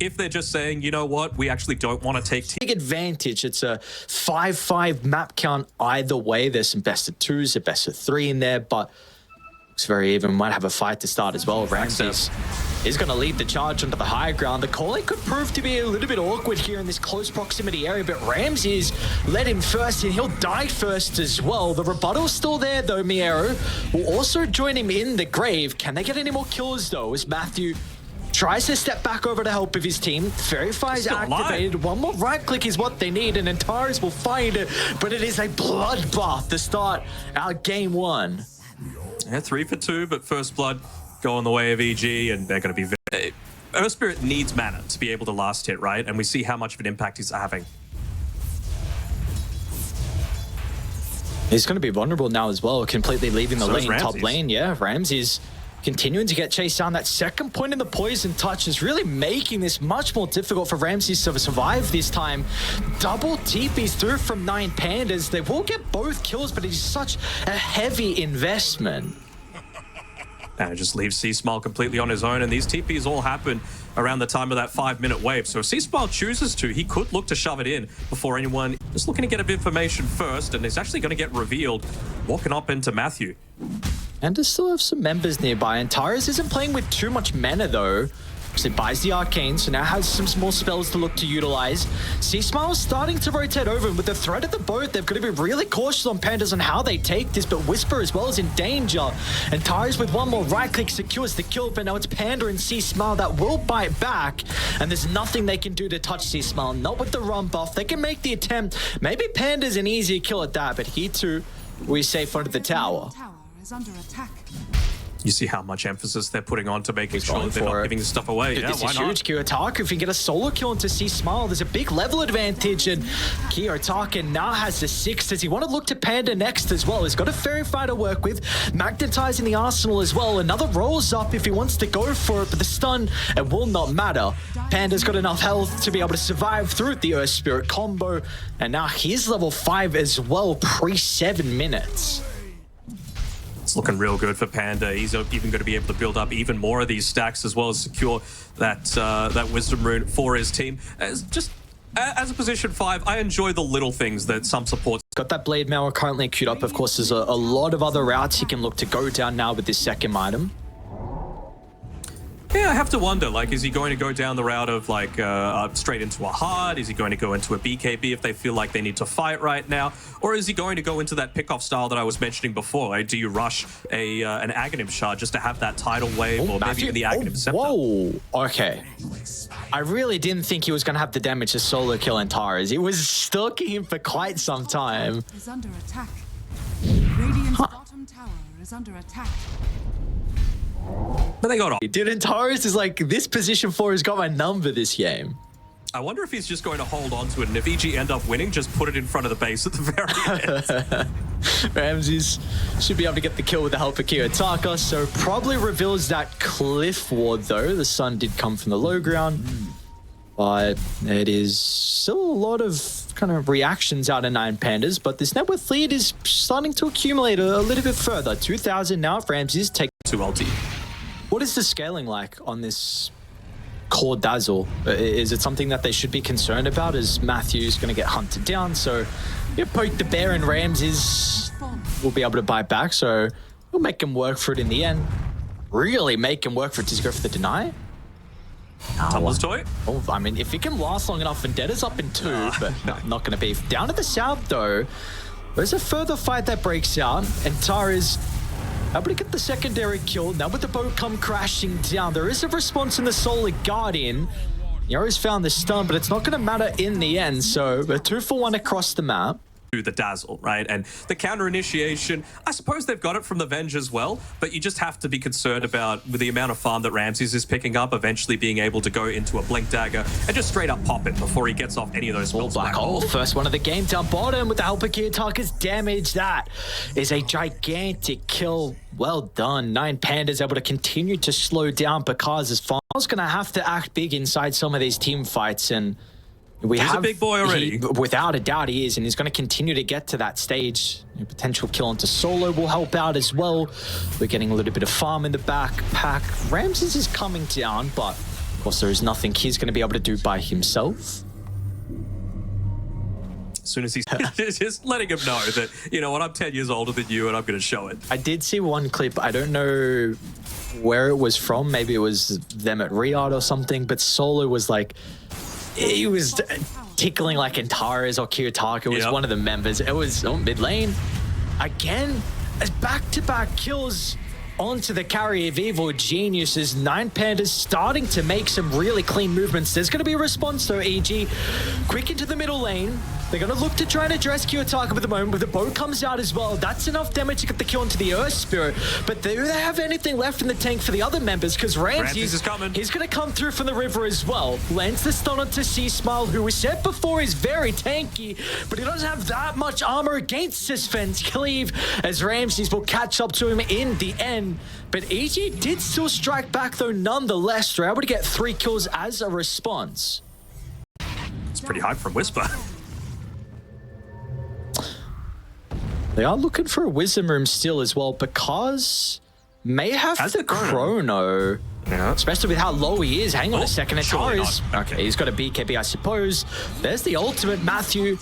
if they're just saying, you know what, we actually don't want to take big advantage. It's a 5-5 map count either way. There's some best of 2s, a best of 3 in there, but looks very even. Might have a fight to start as well. Ramses is going to lead the charge onto the high ground. The calling could prove to be a little bit awkward here in this close proximity area, but Ramses led him first and he'll die first as well. The rebuttal's still there though. Miero will also join him in the grave. Can they get any more kills though as Matthew tries to step back over to help with his team? Verify is activated. One more right click is what they need, and Antares will find it, but it is a bloodbath to start our game 1. Yeah, 3 for 2, but first blood going the way of EG, and they're going to be very... Earth Spirit needs mana to be able to last hit, right? And we see how much of an impact he's having. He's going to be vulnerable now as well, completely leaving the lane, top lane. Yeah, Ramses continuing to get chased down. That second point in the poison touch is really making this much more difficult for Ramses to survive this time. Double TPs through from 9PANDAS. They will get both kills, but it is such a heavy investment. And it just leaves C-Smile completely on his own, and these TPs all happen around the time of that 5-minute wave. So if C-Smile chooses to, he could look to shove it in before anyone. Just looking to get a bit of information first, and it's actually going to get revealed walking up into Matthew. And to still have some members nearby. And Tyrus isn't playing with too much mana though. So he buys the Arcane, so now has some small spells to look to utilize. C-Smile starting to rotate over, and with the threat of the boat, they've got to be really cautious on Pandas on how they take this, but Whisper as well is in danger. And Tyrus with one more right click secures the kill, but now it's Panda and C-Smile that will bite back, and there's nothing they can do to touch C-Smile. Not with the run buff. They can make the attempt. Maybe Panda's an easier kill at that, but he too will be safe under the tower. Is under attack. You see how much emphasis they're putting on to making sure that they're not giving this stuff away. Yeah, this why is not? huge. Kiyotaka, if he can get a solo kill into C-Smile, there's a big level advantage, and Kiyotaka now has the 6. Does he want to look to Panda next as well? He's got a Fairy Fire to work with, magnetizing the arsenal as well. Another rolls up if he wants to go for it, but the stun, it will not matter. Panda's got enough health to be able to survive through the Earth Spirit combo, and now he's level 5 as well, pre-7 minutes. It's looking real good for Panda. He's even going to be able to build up even more of these stacks as well as secure that that Wisdom Rune for his team. As a position 5, I enjoy the little things that some supports. Got that Blade Mail currently queued up. Of course, there's a lot of other routes he can look to go down now with this second item. Yeah, I have to wonder, like, is he going to go down the route of, like, straight into a hard? Is he going to go into a BKB if they feel like they need to fight right now? Or is he going to go into that pick-off style that I was mentioning before? Like, do you rush an Aghanim shard just to have that tidal wave, or maybe the Aghanim Scepter? Whoa, okay. I really didn't think he was going to have the damage to solo kill Antares. It was stalking him for quite some time. Is under attack. Radiant's bottom tower is under attack. But they got off. Dude, Antares is like, this position 4 has got my number this game. I wonder if he's just going to hold on to it, and if EG end up winning, just put it in front of the base at the very end. Ramses should be able to get the kill with the help of Kiyotaka, so probably reveals that cliff ward though. The sun did come from the low ground, but it is still a lot of kind of reactions out of 9PANDAS, but this net worth lead is starting to accumulate a little bit further. 2,000 now. Ramses take 2 ulti. What is the scaling like on this core Dazzle? Is it something that they should be concerned about, as Matthew's going to get hunted down? So you poke the bear, and Ramses will be able to bite back, so we'll make him work for it in the end. Really make him work for it. Does he go for the deny? Tumbler's toy? Oh, I mean, if he can last long enough, Vendetta's up in 2, but not going to be. Down to the south, though, there's a further fight that breaks out, and Tara's able to get the secondary kill. Now with the boat come crashing down, there is a response in the Solar Guardian. Nero's found the stun, but it's not going to matter in the end, so a 2-for-1 across the map. The Dazzle, right? And the counter initiation, I suppose they've got it from the Venge as well, but you just have to be concerned about, with the amount of farm that Ramses is picking up, eventually being able to go into a Blink Dagger and just straight up pop it before he gets off any of those spells. Black hole, first one of the game down bottom with the help of Kiyotaka's damage. That is a gigantic kill. Well done. 9PANDAS able to continue to slow down because Farm's going to have to act big inside some of these team fights, and he's a big boy already. Without a doubt he is, and he's going to continue to get to that stage. A potential kill onto solo will help out as well. We're getting a little bit of farm in the backpack. Ramses is coming down, but Of course, there is nothing he's going to be able to do by himself. As soon as he's just letting him know that, you know what, I'm 10 years older than you and I'm going to show it. I did see one clip. I don't know where it was from. Maybe it was them at Riyadh or something. But Solo was like, he was tickling like Antares or Kiyotaka. It was one of the members. It was mid lane. Again, as back-to-back kills onto the carry of Evil Geniuses. 9PANDAS starting to make some really clean movements. There's going to be a response though, EG. Quick into the middle lane. They're going to look to try and address Kiyotaka at the moment, but the bow comes out as well. That's enough damage to get the kill into the Earth Spirit. But do they have anything left in the tank for the other members? Because Ramses is coming. He's going to come through from the river as well. Lands the stun onto C-Smile, who we said before is very tanky, but he doesn't have that much armor against Suspense Cleave, as Ramses will catch up to him in the end. But EG did still strike back though nonetheless. They're able to get 3 kills as a response. It's pretty hype from Whisper. They are looking for a wisdom room still as well, because may have the chrono. Yeah. Especially with how low he is. Hang on a second. Antares. Okay. He's got a BKB, I suppose. There's the ultimate. Matthew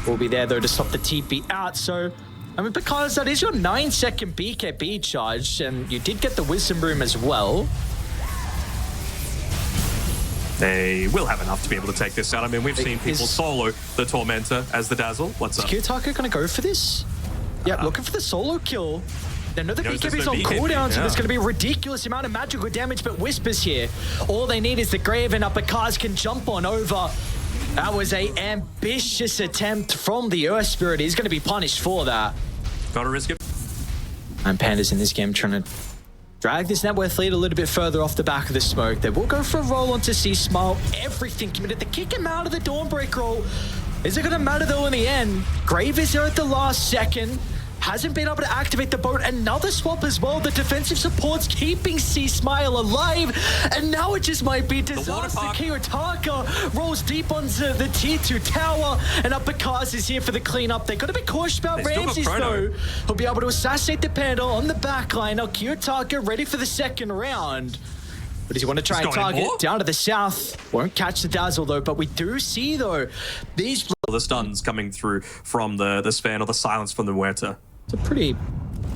will be there though to stop the TP out. So, I mean, because that is your 9-second BKB charge, and you did get the wisdom room as well. They will have enough to be able to take this out. I mean, we've seen people solo the Tormentor as the Dazzle. What's up? Is Kiyotaka going to go for this? Yeah, looking for the solo kill. They know the BKB's on cooldown, so there's going to be a ridiculous amount of magical damage, but Whisper's here. All they need is the Graven up, but Kaz can jump on over. That was a ambitious attempt from the Earth Spirit. He's going to be punished for that. Gotta risk it. And Pandas in this game trying to drag this net worth lead a little bit further off the back of the smoke. They will go for a roll onto C-Smile. Everything committed to kick him out of the Dawnbreak roll. Is it going to matter though in the end? Grave is there at the last second. Hasn't been able to activate the boat. Another swap as well. The defensive support's keeping C-Smile alive. And now it just might be disaster. Kiyotaka rolls deep onto the tier 2 tower. And Uppercast is here for the cleanup. They're going to be cautious about Ramses though. He'll be able to assassinate the Panda on the back line. Now Kiyotaka ready for the second round. But does he want to try and target down to the south? Won't catch the Dazzle though, but we do see though these... The stuns coming through from the Span or the silence from the Muerta. It's a pretty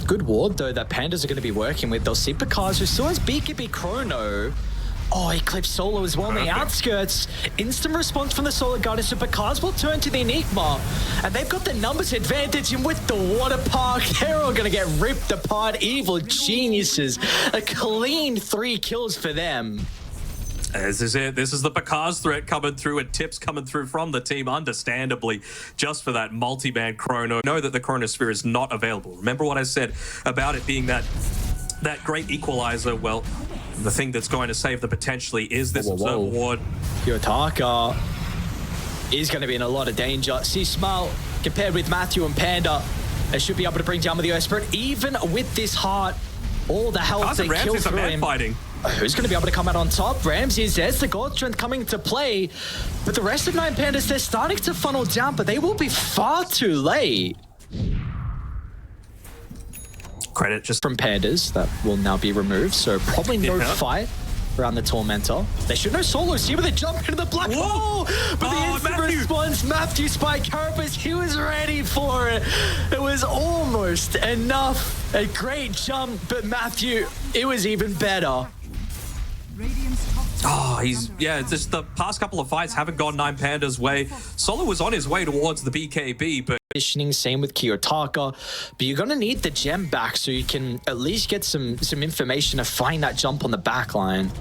good ward though that Pandas are going to be working with. They'll see Picasso, still has BKB Chrono. Oh, he clips Solo as well on the outskirts. Instant response from the Solar Guardian, so Picasso will turn to the Enigma. And they've got the numbers advantage, and with the water park, they're all going to get ripped apart. Evil Geniuses. A clean 3 kills for them. This is it. This is the Picard's threat coming through, and tips coming through from the team, understandably, just for that multi-band chrono. Know that the Chronosphere is not available. Remember what I said about it being that great equalizer? Well, the thing that's going to save the potentially is this Observer Ward. Kiyotaka is going to be in a lot of danger. C-Smile, compared with Matthew and Panda, they should be able to bring down with the Earth Spirit. Even with this heart, all the health they kill through him. Who's going to be able to come out on top? Ramses, there's the God Strength coming to play. But the rest of 9PANDAS, they're starting to funnel down, but they will be far too late. Credit just from Pandas, that will now be removed. So probably no fight around the Tormentor. They should know Solo's here, but they jump into the black hole. But the instant response, Matthew Spike Carapace, he was ready for it. It was almost enough. A great jump, but Matthew, it was even better. Oh, just the past couple of fights haven't gone 9PANDAS' way. Solo was on his way towards the BKB, but same with Kiyotaka, but you're gonna need the gem back so you can at least get some information to find that jump on the back line.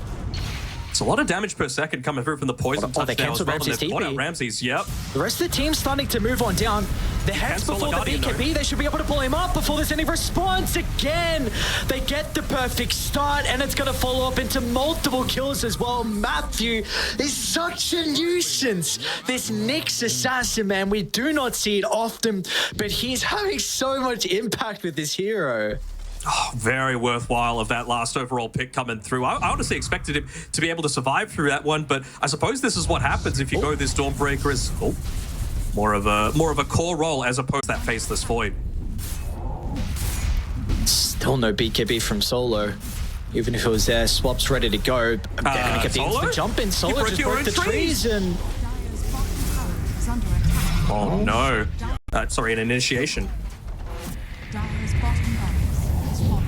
It's a lot of damage per second coming through from the poison touchdown as well. Ramses TP. Ramses, yep. The rest of the team's starting to move on down. The heads before the BKB, they should be able to pull him up before there's any response again. They get the perfect start, and it's going to follow up into multiple kills as well. Matthew is such a nuisance. This Nyx assassin, man, we do not see it often, but he's having so much impact with this hero. Oh, very worthwhile of that last overall pick coming through. I honestly expected him to be able to survive through that one, but I suppose this is what happens if you go this Dawnbreaker as more of a core role as opposed to that Faceless Void. Still no BKB from Solo. Even if it was there, swap's ready to go. They're gonna get the instant jump in. Solo just broke the trees and... Dire's bottom tower is under attack. Oh no. Sorry, an initiation. Dire's bottom barracks has fallen.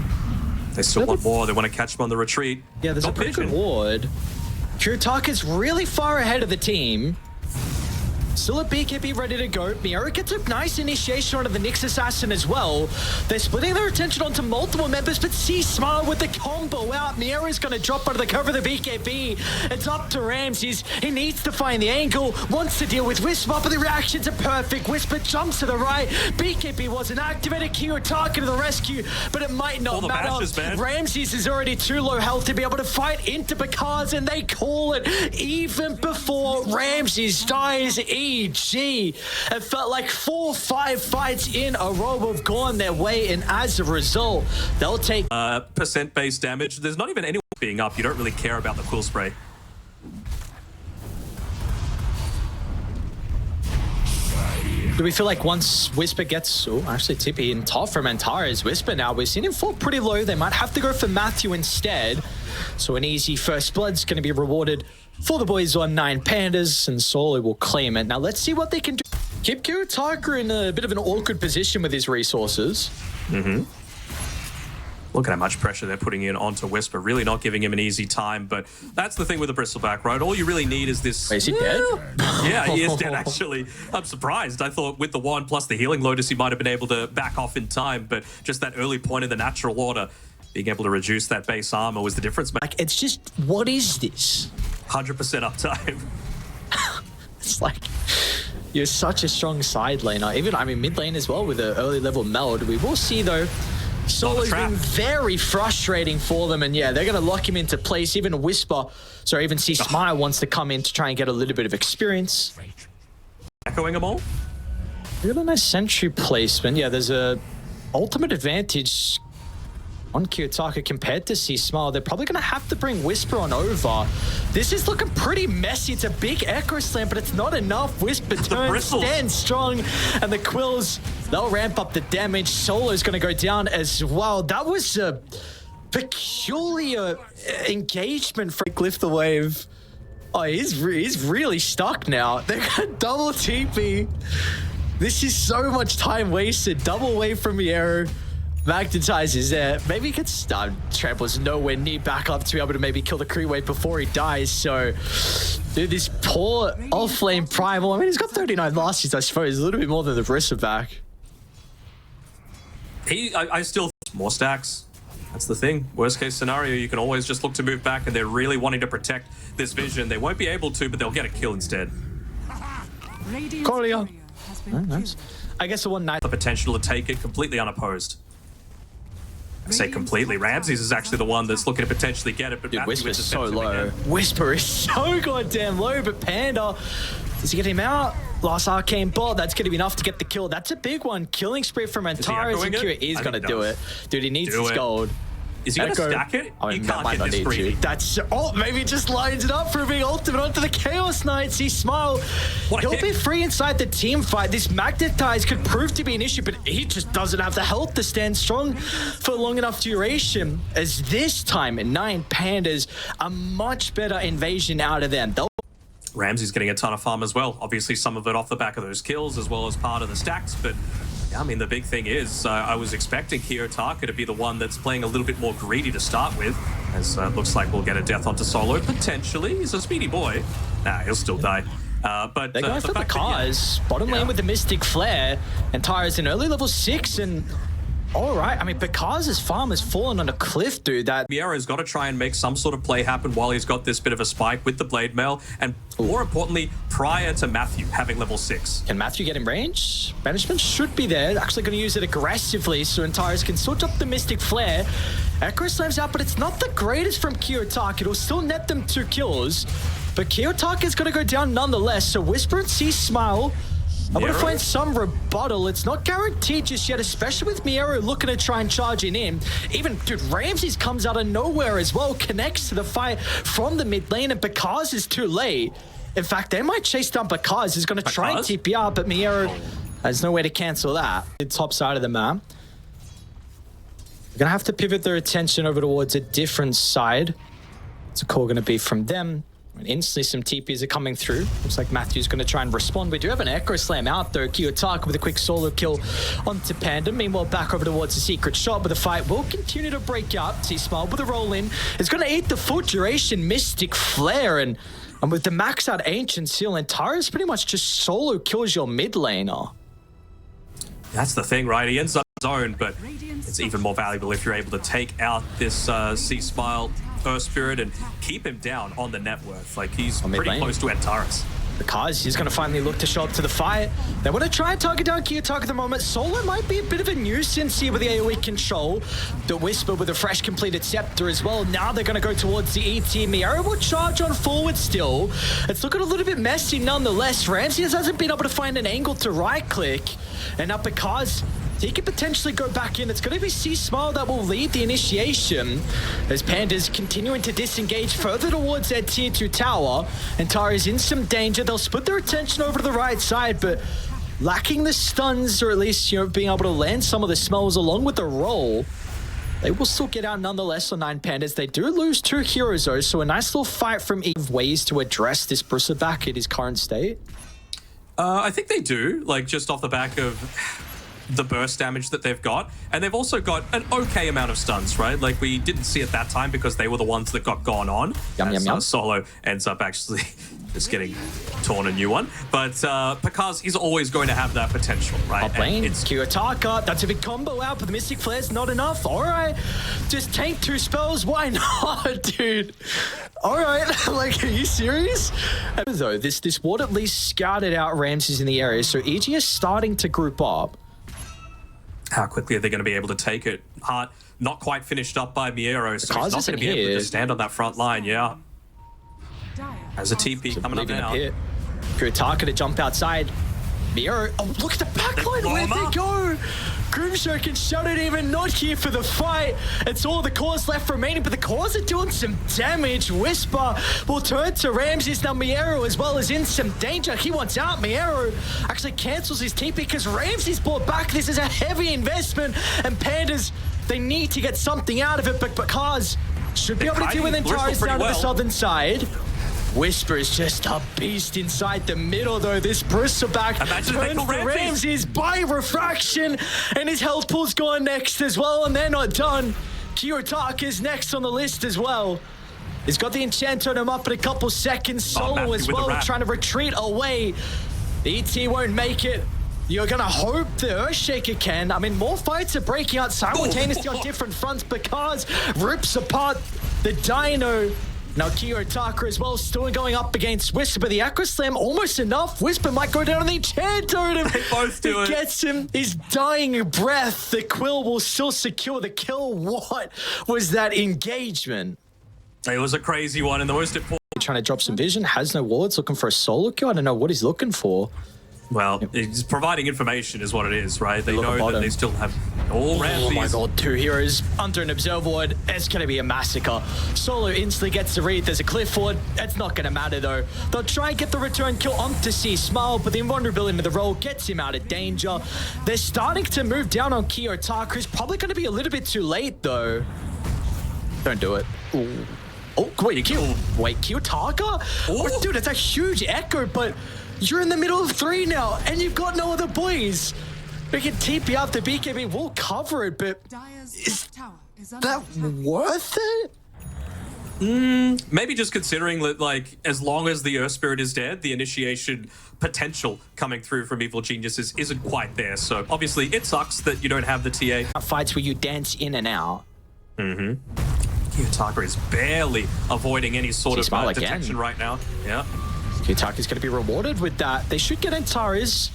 They still want more. They want to catch them on the retreat. Yeah, there's Not a pretty pitching. good ward. Kuretaka's really far ahead of the team. Still a BKB ready to go. Miera gets a nice initiation onto the Nyx Assassin as well. They're splitting their attention onto multiple members, but C-Smile with the combo out. Miera's going to drop under the cover of the BKB. It's up to Ramses. He needs to find the angle, wants to deal with Whisper, but the reactions are perfect. Whisper jumps to the right. BKB wasn't activated. Kiyotaka to the rescue, but it might not matter. Bashes, man. Ramses is already too low health to be able to fight into Bakaz, and they call it even before Ramses dies. EG. It felt like 4 or 5 fights in a row have gone their way, and as a result, they'll take percent-based damage. There's not even anyone being up. You don't really care about the cool spray. Do we feel like once Whisper gets... Oh, actually, TP in top from Antares. Whisper now, we've seen him fall pretty low. They might have to go for Matthew instead. So an easy first blood's going to be rewarded for the boys on 9 Pandas, and Solo will claim it. Now, let's see what they can do. Keep Kuretaka in a bit of an awkward position with his resources. Look at how much pressure they're putting in onto Whisper. Really not giving him an easy time, but that's the thing with the Bristleback, right? All you really need is this... Is he dead? Yeah, he is dead, actually. I'm surprised. I thought with the wand plus the healing Lotus, he might have been able to back off in time, but just that early point in the natural order, being able to reduce that base armor was the difference. Like, it's just, what is this? 100% uptime. It's like, you're such a strong side laner. Even, I mean, mid lane as well with an early level meld. We will see, though, Solo's been very frustrating for them, and yeah, they're going to lock him into place. Even Whisper, sorry, even C-Smile wants to come in to try and get a little bit of experience. Echoing them all? Really nice sentry placement. Yeah, there's a ultimate advantage on Kiyotaka compared to C-Smile. They're probably going to have to bring Whisper on over. This is looking pretty messy. It's a big Echo Slam, but it's not enough. Whisper turns, stands strong, and the Quills, they'll ramp up the damage. Solo's going to go down as well. That was a peculiar engagement for Lift the Wave. Oh, he's really stuck now. They're going to double TP. This is so much time wasted. Double wave from Miero. Magnetize is there. Maybe he could stun. Trample's nowhere near back up to be able to maybe kill the creep wave before he dies. So, dude, this poor off-lane primal. I mean, he's got 39 losses, I suppose. A little bit more than the Bristleback. I still more stacks. That's the thing. Worst case scenario, you can always just look to move back, and they're really wanting to protect this vision. They won't be able to, but they'll get a kill instead. Corlia. Nice. I guess the one night The potential to take it completely unopposed. I say completely. Ramses is actually the one that's looking to potentially get it, but dude, Matthew Whisper's is so low. again. Whisper is so goddamn low, but Panda, does he get him out? Last arcane ball, that's going to be enough to get the kill. That's a big one. Killing spree from Antares, and Kira is going to do it. Dude, he needs his gold. Is he going to stack it? I mean, you can't get this greedy. That's... Oh, maybe just lines it up for being ultimate onto the Chaos Knights. He smile. He'll be free inside the team fight. This Magnetize could prove to be an issue, but he just doesn't have the health to stand strong for long enough duration. As this time, 9 Pandas, a much better invasion out of them. Ramsey's getting a ton of farm as well. Obviously, some of it off the back of those kills as well as part of the stacks, but yeah, I mean, the big thing is I was expecting Kiyotaka to be the one that's playing a little bit more greedy to start with, as looks like we'll get a death onto Solo, potentially. He's a speedy boy. Nah, he'll still die. But they're going for the cars. Bottom lane with the Mystic Flare, and Tyra's in early level 6, and all right. I mean, Bakaz's farm has fallen on a cliff, dude. That Miera's got to try and make some sort of play happen while he's got this bit of a spike with the Blade Mail, and more importantly, prior to Matthew having level 6. Can Matthew get in range? Banishment should be there. Actually going to use it aggressively, so Antares can switch up the Mystic Flare. Echo slams out, but it's not the greatest from Kiyotaka. It'll still net them 2 kills, but Kiyotaka is going to go down nonetheless. So Whisper and C-Smile, I want to find some rebuttal. It's not guaranteed just yet, especially with Miero looking to try and charge in. Even, dude, Ramses comes out of nowhere as well, connects to the fight from the mid lane, and Bakaz is too late. In fact, they might chase down Bakaz. He's going to try and TP out, but Miero has no way to cancel that. The top side of the map. They're gonna have to pivot their attention over towards a different side. What's the call gonna be from them? And instantly some TPs are coming through. Looks like Matthew's going to try and respond. We do have an Echo Slam out though. Kiyotaka with a quick solo kill onto Panda. Meanwhile, back over towards the secret shot, but the fight will continue to break out. T-Smile with a roll in. It's going to eat the full duration Mystic Flare. And with the max out Ancient Seal, and Tara's pretty much just solo kills your mid laner. That's the thing, right? He ends up zone, but it's even more valuable if you're able to take out this C-Smile Earth Spirit and keep him down on the net worth. Like, he's pretty close to Antares. Because he's going to finally look to show up to the fight. They want to try and target down Kiyotaka at the moment. Solo might be a bit of a nuisance here with the AoE control. The Whisper with a fresh completed Scepter as well. Now they're going to go towards the ET. Miera will charge on forward still. It's looking a little bit messy nonetheless. Ramses hasn't been able to find an angle to right-click. And now because he could potentially go back in. It's going to be C-Smile that will lead the initiation as Pandas continuing to disengage further towards their tier 2 tower. And Tara's in some danger. They'll split their attention over to the right side, but lacking the stuns, or at least, you know, being able to land some of the smells along with the roll, they will still get out nonetheless on 9PANDAS. They do lose 2 heroes though, so a nice little fight from Eve ways to address this Bristleback in his current state. I think they do, like, just off the back of the burst damage that they've got, and they've also got an okay amount of stuns, right? Like, we didn't see it that time because they were the ones that got gone on. Solo ends up actually just getting torn a new one, but because he's always going to have that potential, right? Top lane, it's Kiyotaka. That's a big combo out, but the Mystic Flare's not enough. All right, just tank 2 spells. Why not, dude? All right, like, are you serious? Though this ward at least scouted out Ramses in the area, so EG is starting to group up. How quickly are they going to be able to take it? Heart not quite finished up by Miero, so he's not going to be able to stand on that front line, yeah. As a TP coming up now. Kiyotaka to jump outside. Miero, oh, look at the backline, where'd they go? Grimshow can shut it, even not here for the fight. It's all the cores left remaining, but the cores are doing some damage. Whisper will turn to Ramses. Now Miero as well is in some danger. He wants out. Miero actually cancels his TP because Ramses brought back. This is a heavy investment, and Pandas, they need to get something out of it, but because should be able to deal with Antares down to the southern side. Whisper is just a beast inside the middle, though. This Bristleback turns to Ramses by refraction, and his health pool's gone next as well, and they're not done. Kiyotaka is next on the list as well. He's got the enchant on him up in a couple seconds. Solo as well, trying to retreat away. The ET won't make it. You're going to hope the Earthshaker can. I mean, more fights are breaking out simultaneously on different fronts because rips apart the Dino. Now Kiyotaka as well, still going up against Whisper. The Aqua Slam almost enough. Whisper might go down on the enchant totem. They both do it. Gets him his dying breath. The Quill will still secure the kill. What was that engagement? It was a crazy one, and the most important... Trying to drop some vision, has no wards, looking for a solo kill. I don't know what he's looking for. Well, he's providing information is what it is, right? They know that they still have all Ramses. Oh my god, 2 heroes under an observer ward. It's going to be a massacre. Solo instantly gets the read. There's a cliff ward. It's not going to matter though. They'll try and get the return kill onto C-Smile, but the invulnerability of the roll gets him out of danger. They're starting to move down on Kiyotaka. It's probably going to be a little bit too late though. Don't do it. Ooh. Oh, wait, Kiyotaka? Oh, dude, it's a huge echo, but you're in the middle of 3 now, and you've got no other boys. We can TP out the BKB, we'll cover it, but is that worth it? Maybe just considering that, like, as long as the Earth Spirit is dead, the initiation potential coming through from Evil Geniuses isn't quite there. So obviously it sucks that you don't have the TA. Fights where you dance in and out. Kiyotaka is barely avoiding any sort of detection right now. Yeah. Kiyotaka's going to be rewarded with that. They should get Antares.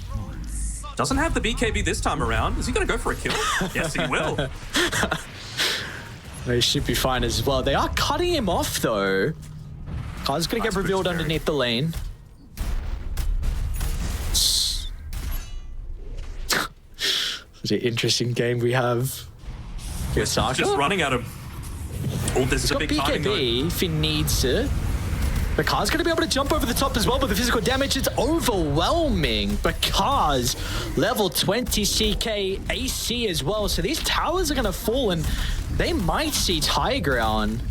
Doesn't have the BKB this time around. Is he going to go for a kill? Yes, he will. They should be fine as well. They are cutting him off, though. Kai's going to get revealed underneath the lane. It's an interesting game we have. Kiyotaka just running at him. Oh, this is a big timing though. If he needs it. Bakars going to be able to jump over the top as well, but the physical damage is overwhelming. Bakars, level 20 CK, AC as well. So these towers are going to fall, and they might see high ground.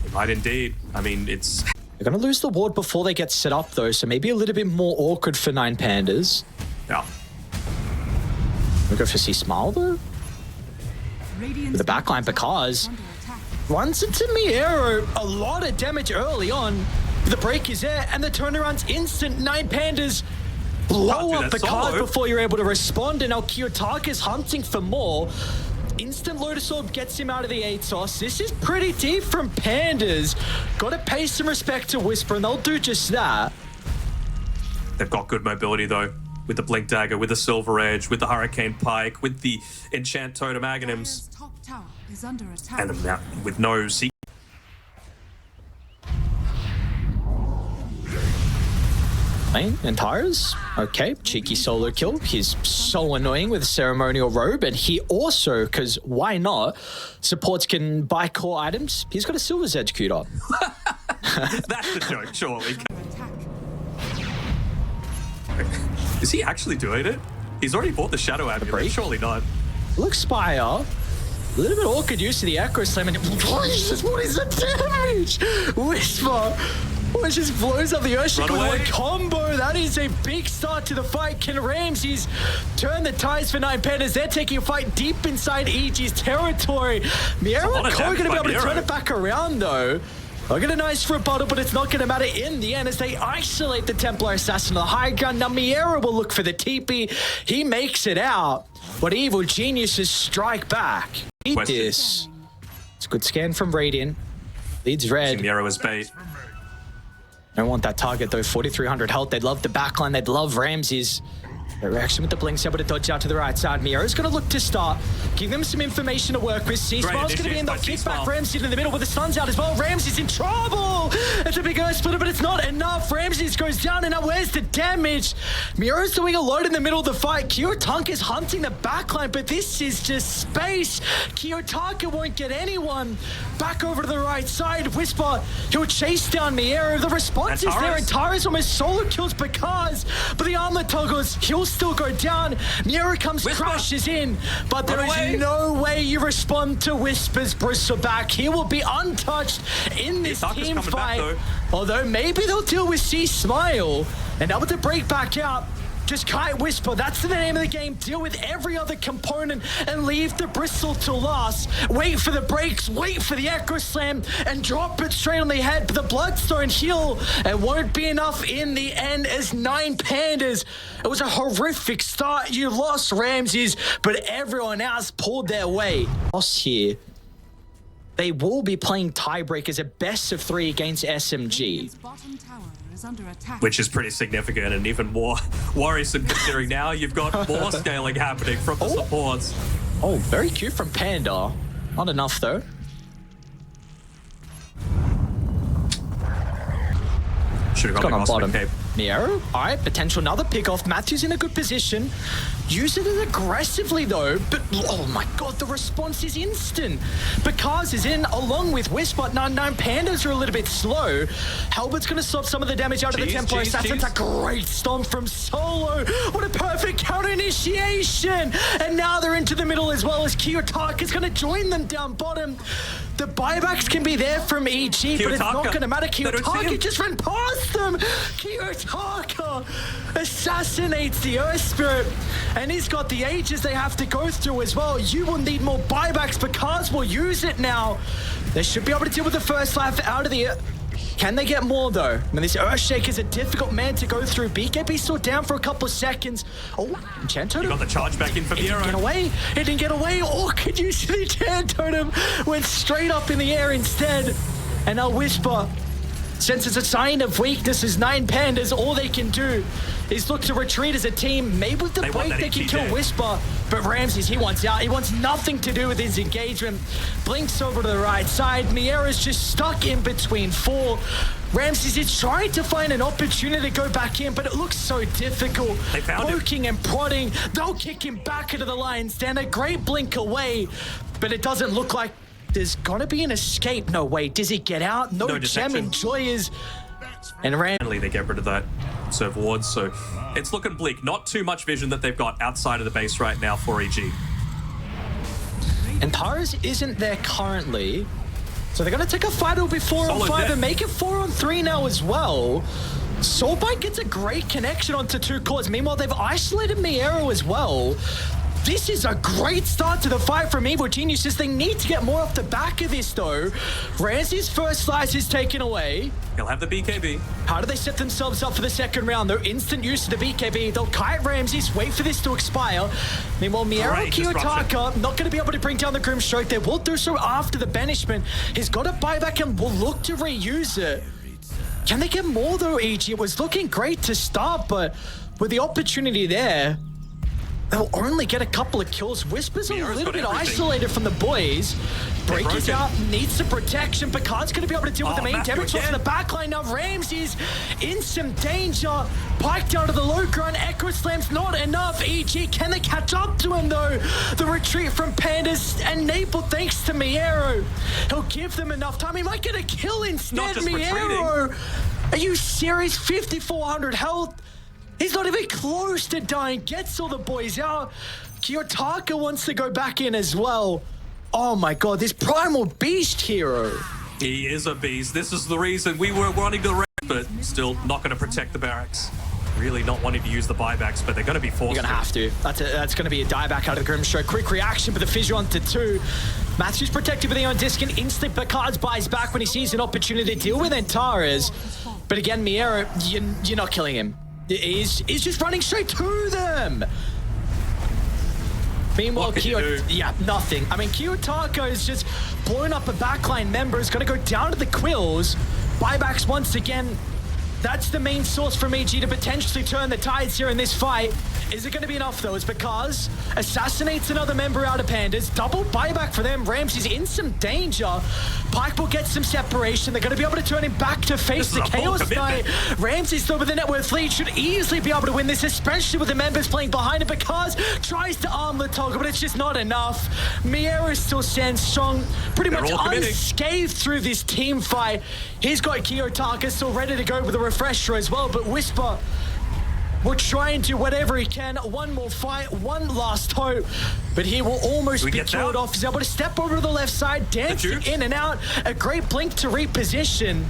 It might indeed. I mean, it's... They're going to lose the ward before they get set up, though, so maybe a little bit more awkward for 9PANDAS. Yeah. We go for C Smile, though. With the backline, Bakars runs into Miero. A lot of damage early on. The break is there, and the turnaround's instant. 9PANDAS blow up Bakars before you're able to respond, and now Kiyotaka's hunting for more. Instant Lotus Orb gets him out of the ATOS. This is pretty deep from Pandas. Got to pay some respect to Whisper, and they'll do just that. They've got good mobility, though. With the Blink Dagger, with the Silver Edge, with the Hurricane Pike, with the Enchant Totem Aghanims. Top tower is under attack. And with no secret. And Tires, okay, cheeky solo kill. He's so annoying with Ceremonial Robe, and he also, because why not, supports can buy core items. He's got a Silver's Edge queued up. That's the joke, surely. Is he actually doing it? He's already bought the Shadow Amulet, surely not. Look, Spire. A little bit awkward use of the Echo Slam, and Jesus, what is the damage? Whisper. Oh, it just blows up the Ocean with a combo. That is a big start to the fight. Can Ramses turn the ties for 9PANDAS? They're taking a fight deep inside EG's territory. Miero and Ko are going to be able to turn it back around, though. They'll get a nice rebuttal, but it's not going to matter in the end as they isolate the Templar Assassin to the high ground. Now Miero will look for the TP. He makes it out, but Evil Geniuses strike back. Eat this. It's a good scan from Radiant. Leads red. Miero is bait. Don't want that target though. 4,300 health. They'd love the backline. They'd love Ramses. The reaction with the blinks able to dodge out to the right side. Miero's going to look to start. Give them some information to work with. C-Smile's going to be in the kickback. Ramses in the middle with the sun's out as well. Ramses in trouble. It's a big earth splitter, but it's not enough. Ramses goes down, and now where's the damage? Miero's doing a lot in the middle of the fight. Kiyotaka is hunting the backline, but this is just space. Kiyotaka won't get anyone. Back over to the right side. Whisper, he'll chase down Miero. The response is there, and Tara's almost solo kills Bakars, but the armlet toggles. He'll still go down. Miero comes, crashes in, but there is no way you respond to Whisper's bristleback. He will be untouched in this team fight. Although maybe they'll deal with C-Smile and able to break back out. Just kite Whisper, that's the name of the game. Deal with every other component and leave the bristle to last. Wait for the breaks, wait for the Echo Slam, and drop it straight on the head. But the Bloodstone heal, it won't be enough in the end as 9PANDAS. It was a horrific start. You lost Ramses, but everyone else pulled their weight. Lost here. They will be playing tiebreak as a best of 3 against SMG. Which is pretty significant and even more worrisome considering now you've got more scaling happening from the supports. Oh, very cute from Panda. Not enough though. Should have gone on bottom. Miero, all right, potential another pick off. Matthew's in a good position. Use it as aggressively though, but oh my god, the response is instant. Bakars is in along with Whisper. 9PANDAS are a little bit slow. Halbert's gonna stop some of the damage out of the Templar Assassin. A great stomp from Solo. What a perfect counter initiation. And now they're into the middle as well as Kiyotaka is gonna join them down bottom. The buybacks can be there from EG, but it's not going to matter. Kiyotaka just ran past them. Kiyotaka assassinates the Earth Spirit, and he's got the ages they have to go through as well. You will need more buybacks. Bakars will use it now. They should be able to deal with the first life out of the... Can they get more though? I mean, this Earthshake is a difficult man to go through. BKB still down for a couple of seconds. Oh, Enchant Totem. You got the charge back in from Miero. It didn't get away. It didn't get away. Oh, could you see the Enchant Totem? Went straight up in the air instead. And now Whisper, since it's a sign of weakness as 9PANDAS, all they can do is look to retreat as a team. Maybe with the break they can kill Whisper. But Ramses, he wants out. He wants nothing to do with his engagement. Blinks over to the right side. Miero's just stuck in between 4. Ramses is trying to find an opportunity to go back in, but it looks so difficult. They found poking and prodding. They'll kick him back into the lion's den. A great blink away, but it doesn't look like there's gonna be an escape. No way. Does he get out? No gem. detection. Enjoyers. And Finally, they get rid of that serve wards, so it's looking bleak. Not too much vision that they've got outside of the base right now for EG. And Tars isn't there currently. So they're going to take a fight. It'll be 4-on-5 and make it 4-on-3 now as well. Soulbite gets a great connection onto 2 cores. Meanwhile, they've isolated Miero as well. This is a great start to the fight from Evil Geniuses. They need to get more off the back of this, though. Ramsey's first slice is taken away. He'll have the BKB. How do they set themselves up for the second round? They're instant use to the BKB. They'll kite Ramses, wait for this to expire. Meanwhile, Miero Kiyotaka not going to be able to bring down the Grimstroke. They will do so after the banishment. He's got a buyback and will look to reuse it. Can they get more, though, EG? It was looking great to start, but with the opportunity there, they'll only get a couple of kills. Whisper's a little bit isolated from the boys. Break is out, needs some protection. Picard's going to be able to deal with the main damage from the backline. Now Ramses in some danger. Pike down to the low ground. Echo Slam's not enough. EG, can they catch up to him though? The retreat from Pandas enabled thanks to Miero. He'll give them enough time. He might get a kill instead. Miero, are you serious? 5,400 health. He's not even close to dying. Gets all the boys out. Kiyotaka wants to go back in as well. Oh my god, this primal beast hero. He is a beast. This is the reason we were wanting to but still not going to protect the barracks. Really not wanting to use the buybacks, but they're going to be forced. You're going to have to. That's going to be a dieback out of the Grimstroke. Quick reaction, but the fissure onto 2. Matthew's protected with the on disc and instant Picard's buys back when he sees an opportunity to deal with Antares. But again, Miero, you're not killing him. He's just running straight to them. Meanwhile, nothing. I mean, Kiyotaka is just blowing up a backline member. Is going to go down to the Quills. Buybacks once again. That's the main source from EG to potentially turn the tides here in this fight. Is it going to be enough, though? It's because assassinates another member out of Pandas. Double buyback for them. Ramsey's in some danger. Pike will get some separation. They're going to be able to turn him back to face the Chaos Knight. Ramsey's still with the net worth lead. Should easily be able to win this, especially with the members playing behind him. Because tries to arm the toggle, but it's just not enough. Miero still stands strong. Pretty much unscathed through this team fight. He's got Kiyotaka still ready to go with a refresher as well, but Whisper will try and do whatever he can. One more fight, one last hope, but he will almost be killed off. He's able to step over to the left side, dancing in and out. A great blink to reposition.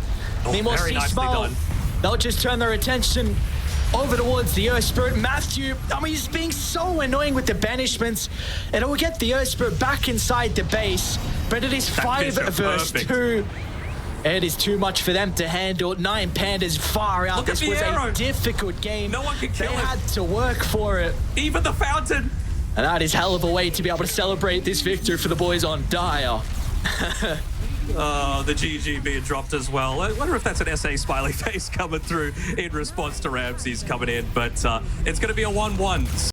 Meanwhile, C-Smile, they'll just turn their attention over towards the Earth Spirit. Matthew, I mean, he's being so annoying with the banishments, and it will get the Earth Spirit back inside the base, but it is 5 versus 2. It is too much for them to handle. 9 Pandas far out. This was a difficult game. No one can kill him. They had to work for it. Even the fountain. And that is hell of a way to be able to celebrate this victory for the boys on Dire. Oh, the GG being dropped as well. I wonder if that's an SA smiley face coming through in response to Ramses coming in, but it's going to be a 1-1.